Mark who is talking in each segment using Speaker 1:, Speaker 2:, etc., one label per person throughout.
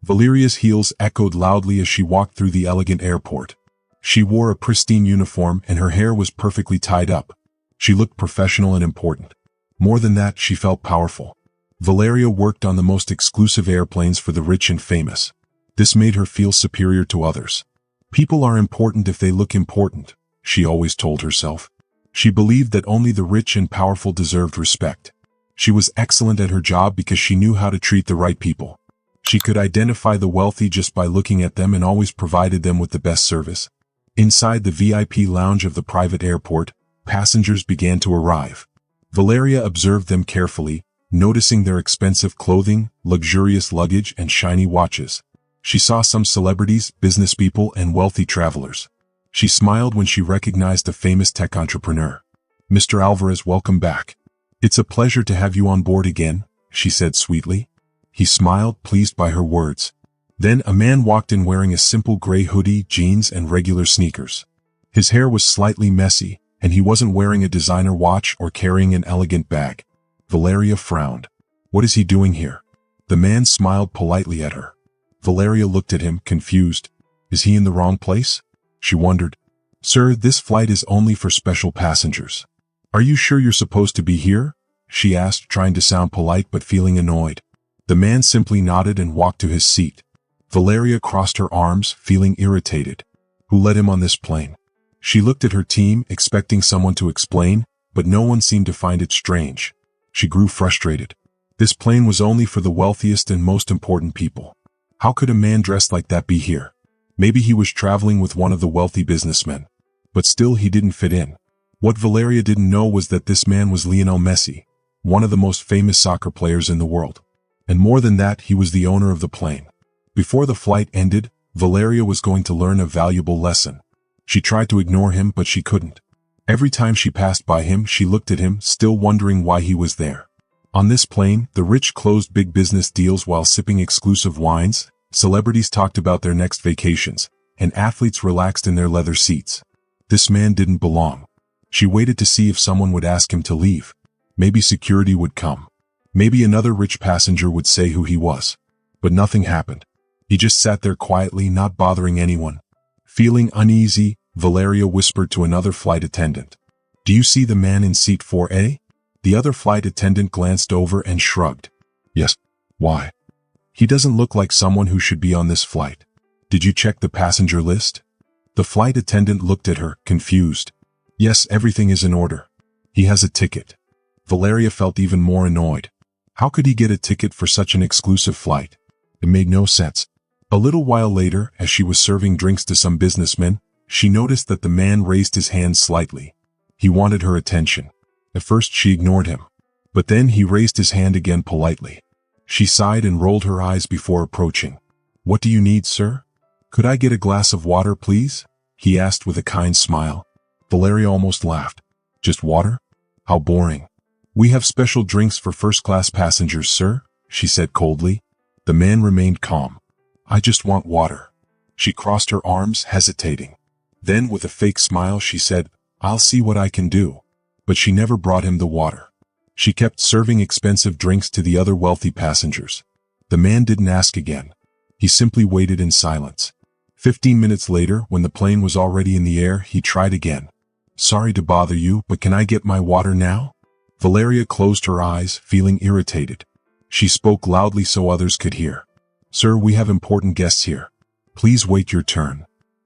Speaker 1: Valeria's heels echoed loudly as she walked through the elegant airport. She wore a pristine uniform and her hair was perfectly tied up. She looked professional and important. More than that, she felt powerful. Valeria worked on the most exclusive airplanes for the rich and famous. This made her feel superior to others. People are important if they look important, she always told herself. She believed that only the rich and powerful deserved respect. She was excellent at her job because she knew how to treat the right people. She could identify the wealthy just by looking at them and always provided them with the best service. Inside the VIP lounge of the private airport, passengers began to arrive. Valeria observed them carefully, noticing their expensive clothing, luxurious luggage, and shiny watches. She saw some celebrities, business people, and wealthy travelers. She smiled when she recognized a famous tech entrepreneur. "Mr. Alvarez, welcome back. It's a pleasure to have you on board again," she said sweetly. He smiled, pleased by her words. Then a man walked in wearing a simple gray hoodie, jeans, and regular sneakers. His hair was slightly messy, and he wasn't wearing a designer watch or carrying an elegant bag. Valeria frowned. What is he doing here? The man smiled politely at her. Valeria looked at him, confused. Is he in the wrong place? She wondered. Sir, this flight is only for special passengers. Are you sure you're supposed to be here? She asked, trying to sound polite but feeling annoyed. The man simply nodded and walked to his seat. Valeria crossed her arms, feeling irritated. Who let him on this plane? She looked at her team, expecting someone to explain, but no one seemed to find it strange. She grew frustrated. This plane was only for the wealthiest and most important people. How could a man dressed like that be here? Maybe he was traveling with one of the wealthy businessmen. But still he didn't fit in. What Valeria didn't know was that this man was Lionel Messi, one of the most famous soccer players in the world. And more than that, he was the owner of the plane. Before the flight ended, Valeria was going to learn a valuable lesson. She tried to ignore him, but she couldn't. Every time she passed by him, she looked at him, still wondering why he was there. On this plane, the rich closed big business deals while sipping exclusive wines, celebrities talked about their next vacations, and athletes relaxed in their leather seats. This man didn't belong. She waited to see if someone would ask him to leave. Maybe security would come. Maybe another rich passenger would say who he was. But nothing happened. He just sat there quietly, not bothering anyone. Feeling uneasy, Valeria whispered to another flight attendant. Do you see the man in seat 4A? The other flight attendant glanced over and shrugged. Yes. Why? He doesn't look like someone who should be on this flight. Did you check the passenger list? The flight attendant looked at her, confused. Yes, everything is in order. He has a ticket. Valeria felt even more annoyed. How could he get a ticket for such an exclusive flight? It made no sense. A little while later, as she was serving drinks to some businessmen, she noticed that the man raised his hand slightly. He wanted her attention. At first she ignored him. But then he raised his hand again politely. She sighed and rolled her eyes before approaching. What do you need, sir? Could I get a glass of water, please? He asked with a kind smile. Valeria almost laughed. Just water? How boring. We have special drinks for first-class passengers, sir, she said coldly. The man remained calm. I just want water. She crossed her arms, hesitating. Then, with a fake smile, she said, I'll see what I can do. But she never brought him the water. She kept serving expensive drinks to the other wealthy passengers. The man didn't ask again. He simply waited in silence. 15 minutes later, when the plane was already in the air, he tried again. Sorry to bother you, but can I get my water now? Valeria closed her eyes, feeling irritated. She spoke loudly so others could hear. Sir, we have important guests here. Please wait your turn.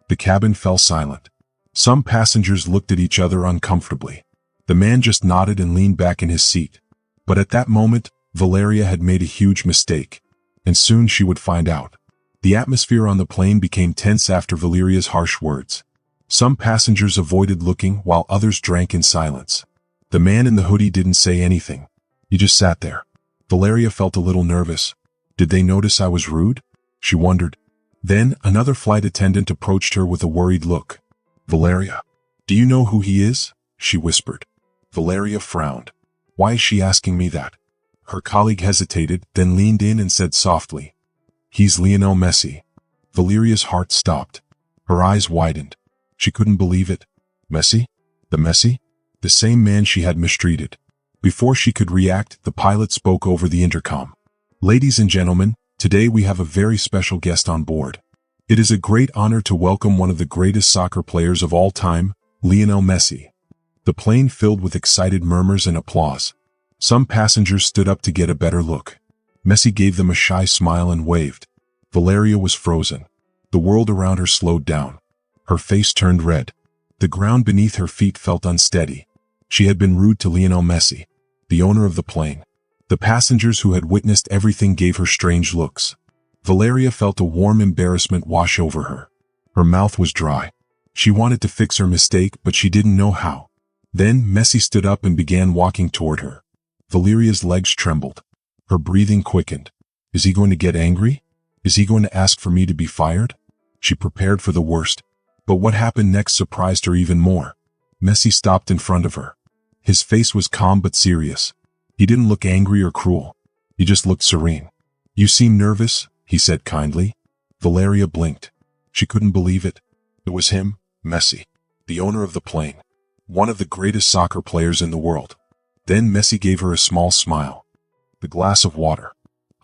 Speaker 1: The cabin fell silent. Some passengers looked at each other uncomfortably. The man just nodded and leaned back in his seat. But at that moment, Valeria had made a huge mistake. And soon she would find out. The atmosphere on the plane became tense after Valeria's harsh words. Some passengers avoided looking while others drank in silence. The man in the hoodie didn't say anything. He just sat there. Valeria felt a little nervous. Did they notice I was rude? She wondered. Then another flight attendant approached her with a worried look. Valeria, do you know who he is? She whispered. Valeria frowned. Why is she asking me that? Her colleague hesitated, then leaned in and said softly. He's Lionel Messi. Valeria's heart stopped. Her eyes widened. She couldn't believe it. Messi? The Messi? The same man she had mistreated. Before she could react, the pilot spoke over the intercom. Ladies and gentlemen, Today we have a very special guest on board. It is a great honor to welcome one of the greatest soccer players of all time, Lionel Messi. The plane filled with excited murmurs and applause. Some passengers stood up to get a better look. Messi gave them a shy smile and waved. Valeria was frozen. The world around her slowed down. Her face turned red. The ground beneath her feet felt unsteady. She had been rude to Lionel Messi, the owner of the plane. The passengers who had witnessed everything gave her strange looks. Valeria felt a warm embarrassment wash over her. Her mouth was dry. She wanted to fix her mistake, but she didn't know how. Then Messi stood up and began walking toward her. Valeria's legs trembled. Her breathing quickened. Is he going to get angry? Is he going to ask for me to be fired? She prepared for the worst. But what happened next surprised her even more. Messi stopped in front of her. His face was calm but serious. He didn't look angry or cruel. He just looked serene. You seem nervous, he said kindly. Valeria blinked. She couldn't believe it. It was him, Messi, the owner of the plane, one of the greatest soccer players in the world. Then Messi gave her a small smile. The glass of water.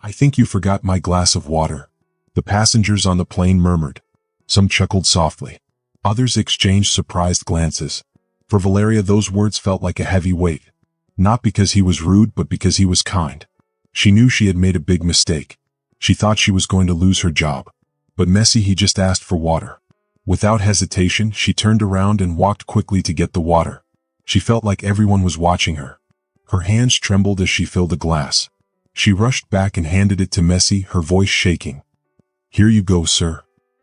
Speaker 1: I think you forgot my glass of water. The passengers on the plane murmured. Some chuckled softly. Others exchanged surprised glances. For Valeria, those words felt like a heavy weight. Not because he was rude, but because he was kind. She knew she had made a big mistake. She thought she was going to lose her job. But Messi, he just asked for water. Without hesitation, she turned around and walked quickly to get the water. She felt like everyone was watching her. Her hands trembled as she filled a glass. She rushed back and handed it to Messi, her voice shaking. Here you go, sir.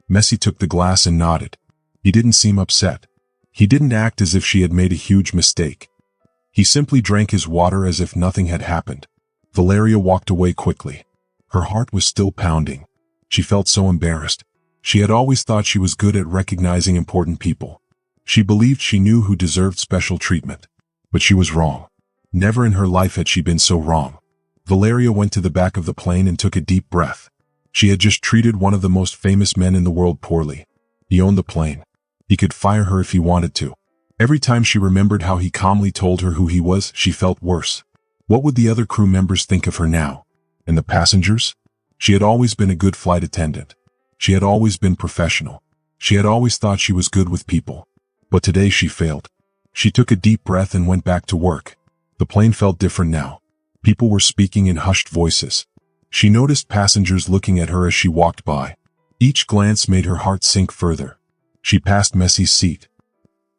Speaker 1: Messi took the glass and nodded. He didn't seem upset. He didn't act as if she had made a huge mistake. He simply drank his water as if nothing had happened. Valeria walked away quickly. Her heart was still pounding. She felt so embarrassed. She had always thought she was good at recognizing important people. She believed she knew who deserved special treatment. But she was wrong. Never in her life had she been so wrong. Valeria went to the back of the plane and took a deep breath. She had just treated one of the most famous men in the world poorly. He owned the plane. He could fire her if he wanted to. Every time she remembered how he calmly told her who he was, she felt worse. What would the other crew members think of her now? And the passengers? She had always been a good flight attendant. She had always been professional. She had always thought she was good with people. But today she failed. She took a deep breath and went back to work. The plane felt different now. People were speaking in hushed voices. She noticed passengers looking at her as she walked by. Each glance made her heart sink further. She passed Messi's seat.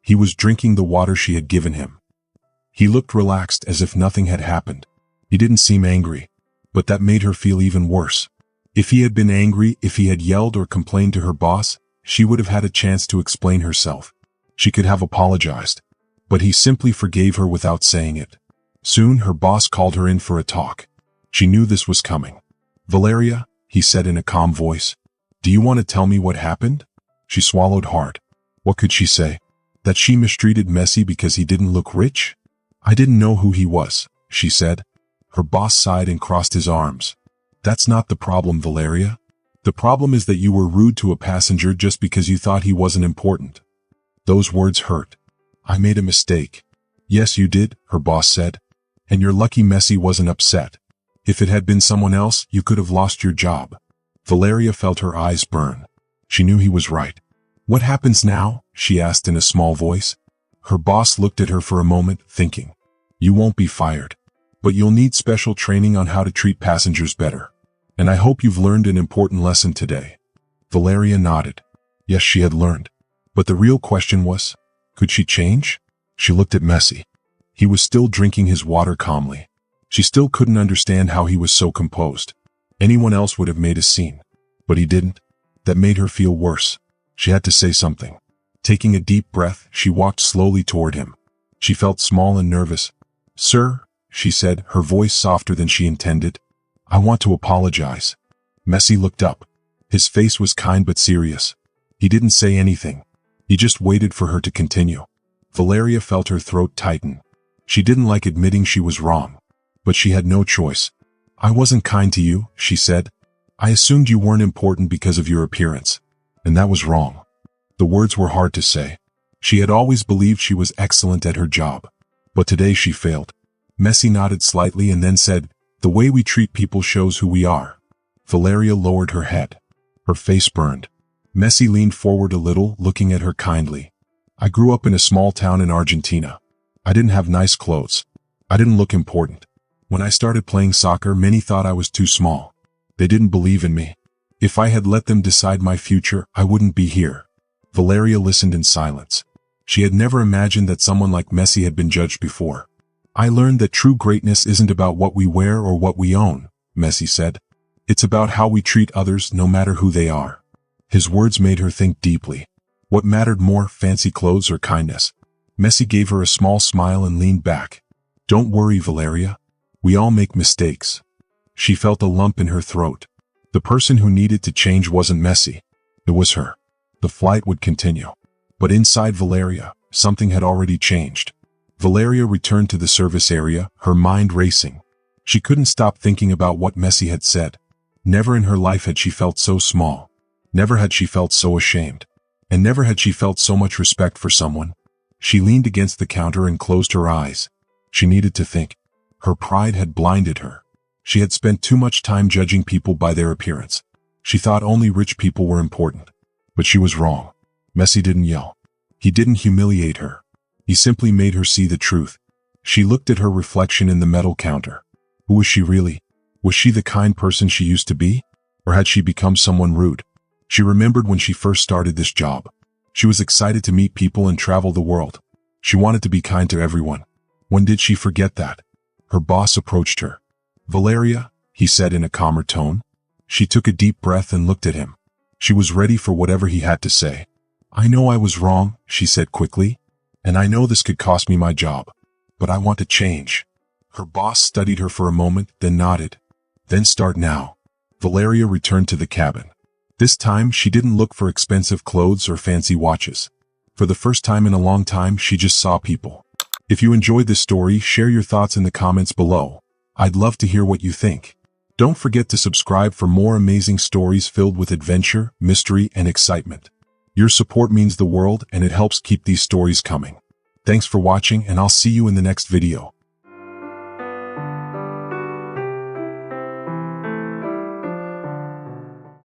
Speaker 1: He was drinking the water she had given him. He looked relaxed as if nothing had happened. He didn't seem angry, but that made her feel even worse. If he had been angry, if he had yelled or complained to her boss, she would have had a chance to explain herself. She could have apologized. But he simply forgave her without saying it. Soon her boss called her in for a talk. She knew this was coming. Valeria, he said in a calm voice, do you want to tell me what happened? She swallowed hard. What could she say? That she mistreated Messi because he didn't look rich? I didn't know who he was, she said. Her boss sighed and crossed his arms. That's not the problem, Valeria. The problem is that you were rude to a passenger just because you thought he wasn't important. Those words hurt. I made a mistake. Yes, you did, her boss said. And you're lucky Messi wasn't upset. If it had been someone else, you could have lost your job. Valeria felt her eyes burn. She knew he was right. What happens now? She asked in a small voice. Her boss looked at her for a moment, thinking. You won't be fired. But you'll need special training on how to treat passengers better. And I hope you've learned an important lesson today. Valeria nodded. Yes, she had learned. But the real question was, could she change? She looked at Messi. He was still drinking his water calmly. She still couldn't understand how he was so composed. Anyone else would have made a scene. But he didn't. That made her feel worse. She had to say something. Taking a deep breath, she walked slowly toward him. She felt small and nervous. Sir, she said, her voice softer than she intended. I want to apologize. Messi looked up. His face was kind but serious. He didn't say anything. He just waited for her to continue. Valeria felt her throat tighten. She didn't like admitting she was wrong. But she had no choice. I wasn't kind to you, she said. I assumed you weren't important because of your appearance. And that was wrong. The words were hard to say. She had always believed she was excellent at her job. But today she failed. Messi nodded slightly and then said, the way we treat people shows who we are. Valeria lowered her head. Her face burned. Messi leaned forward a little, looking at her kindly. I grew up in a small town in Argentina. I didn't have nice clothes. I didn't look important. When I started playing soccer, many thought I was too small. They didn't believe in me. If I had let them decide my future, I wouldn't be here. Valeria listened in silence. She had never imagined that someone like Messi had been judged before. I learned that true greatness isn't about what we wear or what we own, Messi said. It's about how we treat others, no matter who they are. His words made her think deeply. What mattered more, fancy clothes or kindness? Messi gave her a small smile and leaned back. Don't worry, Valeria. We all make mistakes. She felt a lump in her throat. The person who needed to change wasn't Messi. It was her. The flight would continue. But inside Valeria, something had already changed. Valeria returned to the service area, her mind racing. She couldn't stop thinking about what Messi had said. Never in her life had she felt so small. Never had she felt so ashamed. And never had she felt so much respect for someone. She leaned against the counter and closed her eyes. She needed to think. Her pride had blinded her. She had spent too much time judging people by their appearance. She thought only rich people were important. But she was wrong. Messi didn't yell. He didn't humiliate her. He simply made her see the truth. She looked at her reflection in the metal counter. Who was she really? Was she the kind person she used to be? Or had she become someone rude? She remembered when she first started this job. She was excited to meet people and travel the world. She wanted to be kind to everyone. When did she forget that? Her boss approached her. Valeria, he said in a calmer tone. She took a deep breath and looked at him. She was ready for whatever he had to say. I know I was wrong, she said quickly. And I know this could cost me my job. But I want to change. Her boss studied her for a moment, then nodded. Then start now. Valeria returned to the cabin. This time, she didn't look for expensive clothes or fancy watches. For the first time in a long time, she just saw people. If you enjoyed this story, share your thoughts in the comments below. I'd love to hear what you think. Don't forget to subscribe for more amazing stories filled with adventure, mystery, and excitement. Your support means the world and it helps keep these stories coming. Thanks for watching and I'll see you in the next video.